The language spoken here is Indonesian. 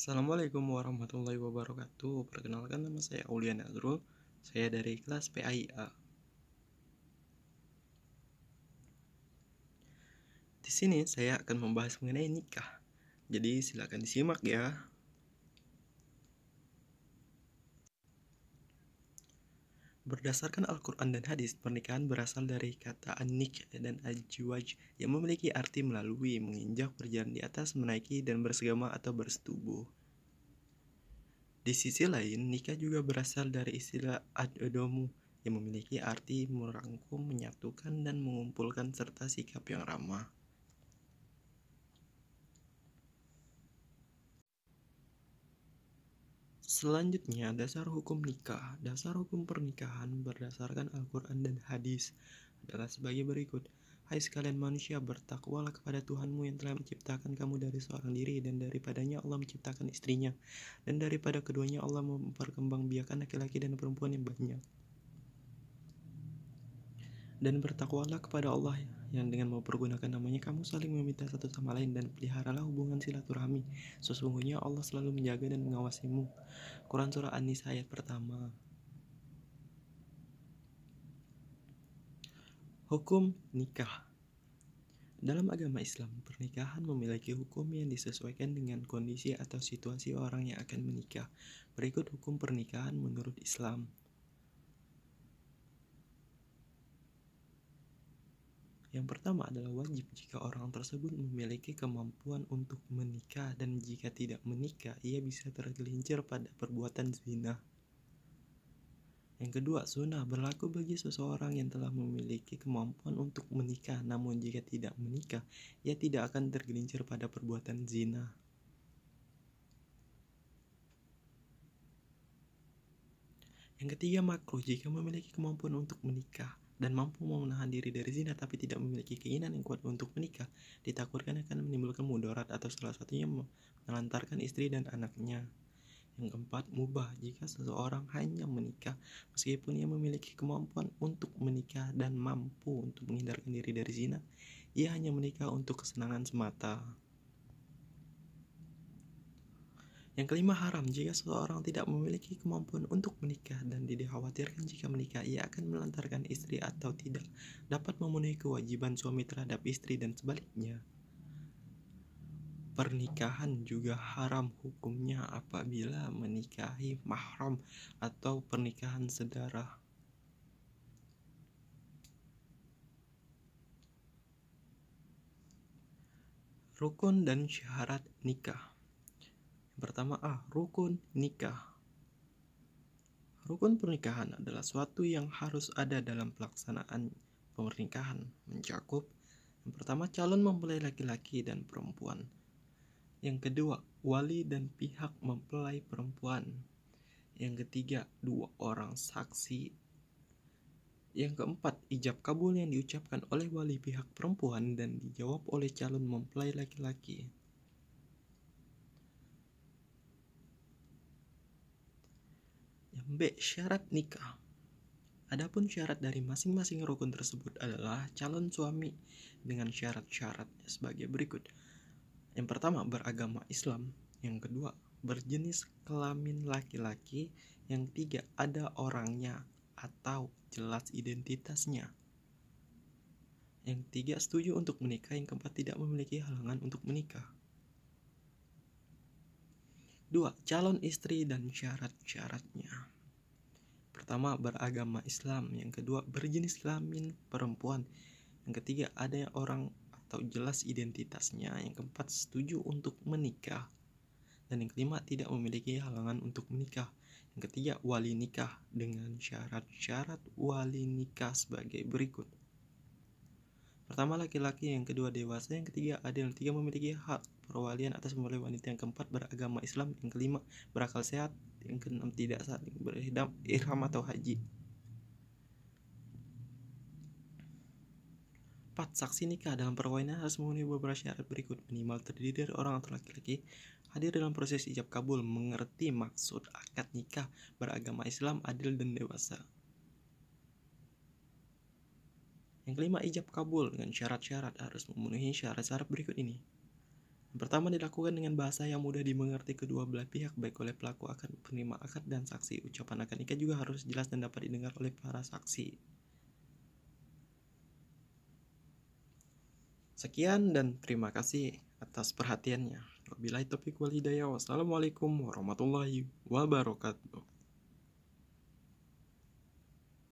Assalamualaikum warahmatullahi wabarakatuh. Perkenalkan, nama saya Aulia Nazrul. Saya dari kelas PAIA. Di sini saya akan membahas mengenai nikah. Jadi silakan disimak ya. Berdasarkan Al-Quran dan hadis, pernikahan berasal dari kata an-nikah dan ajwaj yang memiliki arti melalui, menginjak, berjalan di atas, menaiki, dan bersegama atau bersetubuh. Di sisi lain, nikah juga berasal dari istilah ad-domu yang memiliki arti merangkum, menyatukan, dan mengumpulkan serta sikap yang ramah. Selanjutnya, dasar hukum nikah. Dasar hukum pernikahan berdasarkan Al-Quran dan hadis adalah sebagai berikut. Hai sekalian manusia, bertakwalah kepada Tuhanmu yang telah menciptakan kamu dari seorang diri, dan daripadanya Allah menciptakan istrinya, dan daripada keduanya Allah memperkembangbiakan laki-laki dan perempuan yang banyak. Dan bertakwalah kepada Allah yang dengan mempergunakan namanya kamu saling meminta satu sama lain, dan peliharalah hubungan silaturahmi. Sesungguhnya Allah selalu menjaga dan mengawasimu. Quran Surah An-Nisa ayat pertama. Hukum nikah. Dalam agama Islam, pernikahan memiliki hukum yang disesuaikan dengan kondisi atau situasi orang yang akan menikah. Berikut hukum pernikahan menurut Islam. Yang pertama adalah wajib jika orang tersebut memiliki kemampuan untuk menikah, dan jika tidak menikah, ia bisa tergelincir pada perbuatan zina. Yang kedua, sunnah berlaku bagi seseorang yang telah memiliki kemampuan untuk menikah, namun jika tidak menikah, ia tidak akan tergelincir pada perbuatan zina. Yang ketiga, makruh jika memiliki kemampuan untuk menikah dan mampu menahan diri dari zina tapi tidak memiliki keinginan yang kuat untuk menikah, ditakutkan akan menimbulkan mudarat atau salah satunya menelantarkan istri dan anaknya. Yang keempat, mubah jika seseorang hanya menikah meskipun ia memiliki kemampuan untuk menikah dan mampu untuk menghindarkan diri dari zina, ia hanya menikah untuk kesenangan semata. Yang kelima, haram jika seseorang tidak memiliki kemampuan untuk menikah dan dikhawatirkan jika menikah ia akan melantarkan istri atau tidak dapat memenuhi kewajiban suami terhadap istri, dan sebaliknya. Pernikahan juga haram hukumnya apabila menikahi mahram atau pernikahan saudara. Rukun dan syarat nikah. Pertama A. Rukun nikah. Rukun pernikahan adalah suatu yang harus ada dalam pelaksanaan pernikahan, mencakup yang pertama, calon mempelai laki-laki dan perempuan. Yang kedua, wali dan pihak mempelai perempuan. Yang ketiga, 2 orang saksi. Yang keempat, ijab kabul yang diucapkan oleh wali pihak perempuan dan dijawab oleh calon mempelai laki-laki. Yang B. Syarat nikah. Adapun syarat dari masing-masing rukun tersebut adalah calon suami dengan syarat-syaratnya sebagai berikut. Yang pertama, beragama Islam. Yang kedua, berjenis kelamin laki-laki. Yang ketiga, ada orangnya atau jelas identitasnya. Yang ketiga, setuju untuk menikah. Yang keempat, tidak memiliki halangan untuk menikah. 2. Calon istri dan syarat-syaratnya. Pertama, beragama Islam. Yang kedua, berjenis kelamin perempuan. Yang ketiga, ada orang atau jelas identitasnya. Yang keempat, setuju untuk menikah. Dan yang kelima, tidak memiliki halangan untuk menikah. Yang ketiga, wali nikah dengan syarat-syarat wali nikah sebagai berikut. Pertama, laki-laki. Yang kedua, dewasa. Yang ketiga, adil. Yang ketiga, memiliki hak perwalian atas mempelai wanita. Yang keempat, beragama Islam. Yang kelima, berakal sehat. Yang keenam, tidak saling ihram atau haji. 4. Saksi nikah dalam perkawinan harus memenuhi beberapa syarat berikut. Minimal terdiri dari orang atau laki-laki, hadir dalam proses ijab kabul, mengerti maksud akad nikah, beragama Islam, adil, dan dewasa. Yang kelima, ijab kabul dengan syarat-syarat harus memenuhi syarat-syarat berikut ini. Yang pertama dilakukan dengan bahasa yang mudah dimengerti kedua belah pihak, baik oleh pelaku akad, penerima akad, dan saksi. Ucapan akad nikah juga harus jelas dan dapat didengar oleh para saksi. Sekian dan terima kasih atas perhatiannya. Wabillahi taufiq wal hidayah. Wassalamualaikum warahmatullahi wabarakatuh.